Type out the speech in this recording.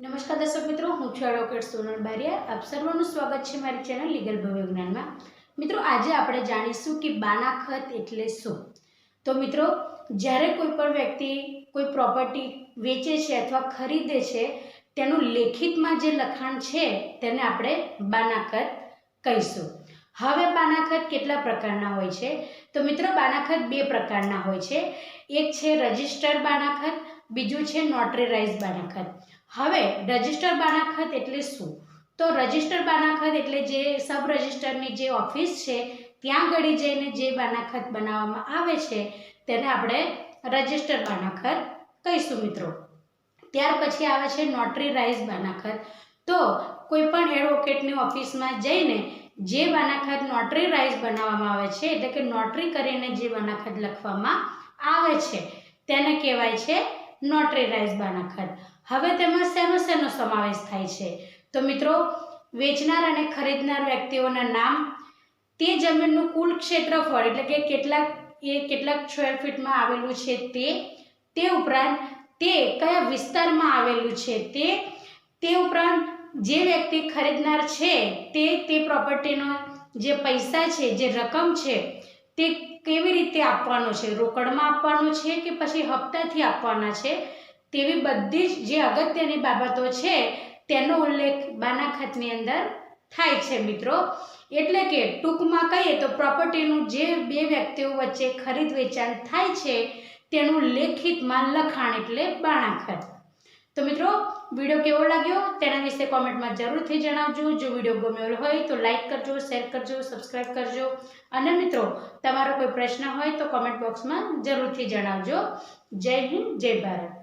નમસ્કાર દર્શક મિત્રો, હું છું એડવોકેટ સોનલ બારિયા। આપ સર્વનું સ્વાગત છે મારી ચેનલ લીગલ ભવ્ય જ્ઞાનમાં। મિત્રો, આજે આપણે જાણીશું કે બાનાખત એટલે શું। તો મિત્રો, જ્યારે કોઈ પણ વ્યક્તિ કોઈ પ્રોપર્ટી વેચે છે અથવા ખરીદે છે, તેનું લેખિતમાં જે લખાણ છે તેને આપણે બાનાખત કહીશું। હવે બાનાખત કેટલા પ્રકારના હોય છે? તો મિત્રો, બાનાખત બે પ્રકારના હોય છે। એક છે રજિસ્ટર બાનાખત, બીજું છે નોટરીરાઇઝ બાનાખત। હવે રજિસ્ટર બાનાખત એટલે શું? તો રજિસ્ટર બાનાખત એટલે જે સબ રજિસ્ટરની જે ઓફિસ છે ત્યાં આગળ જઈને જે બાનાખત બનાવવામાં આવે છે તેને આપણે રજિસ્ટર બાનાખત કહીશું મિત્રો। ત્યાર પછી આવે છે નોટરીરાઇઝ બાનાખત। તો કોઈ પણ એડવોકેટની ઓફિસમાં જઈને જે બાનાખત નોટરીરાઇઝ બનાવવામાં આવે છે, એટલે કે નોટરી કરીને જે બાનાખત લખવામાં આવે છે તેને કહેવાય છે નોટરીરાઇઝ બાનાખત। હવે તેમાં શેનો સમાવેશ થાય છે? તો મિત્રો, વેચનાર અને ખરીદનાર વ્યક્તિઓના નામ, તે જમીનનું કુલ ક્ષેત્રફળ એટલે કે કેટલાક સ્ક્વેર ફીટમાં આવેલું છે તે ઉપરાંત તે કયા વિસ્તારમાં આવેલું છે તે ઉપરાંત જે વ્યક્તિ ખરીદનાર છે તે પ્રોપર્ટીનો જે પૈસા છે, જે રકમ છે તે કેવી રીતે આપવાનો છે, રોકડમાં આપવાનો છે કે પછી હપ્તાથી આપવાના છે, તેવી બધી જ જે અગત્યની બાબતો છે તેનો ઉલ્લેખ બાનાખતની અંદર થાય છે મિત્રો। એટલે કે ટૂંકમાં કહીએ તો પ્રોપર્ટીનું જે બે વ્યક્તિઓ વચ્ચે ખરીદ વેચાણ થાય છે તેનું લેખિતમાં લખાણ એટલે બાનાખત। તો મિત્રો, વિડીયો કેવો લાગ્યો તેના વિશે કોમેન્ટમાં જરૂરથી જણાવજો। જો વિડીયો ગમ્યો હોય તો લાઈક કરજો, શેર કરજો, સબસ્ક્રાઈબ કરજો અને મિત્રો, તમારો કોઈ પ્રશ્ન હોય તો કોમેન્ટ બોક્સમાં જરૂરથી જણાવજો। જય હિન્દ, જય ભારત।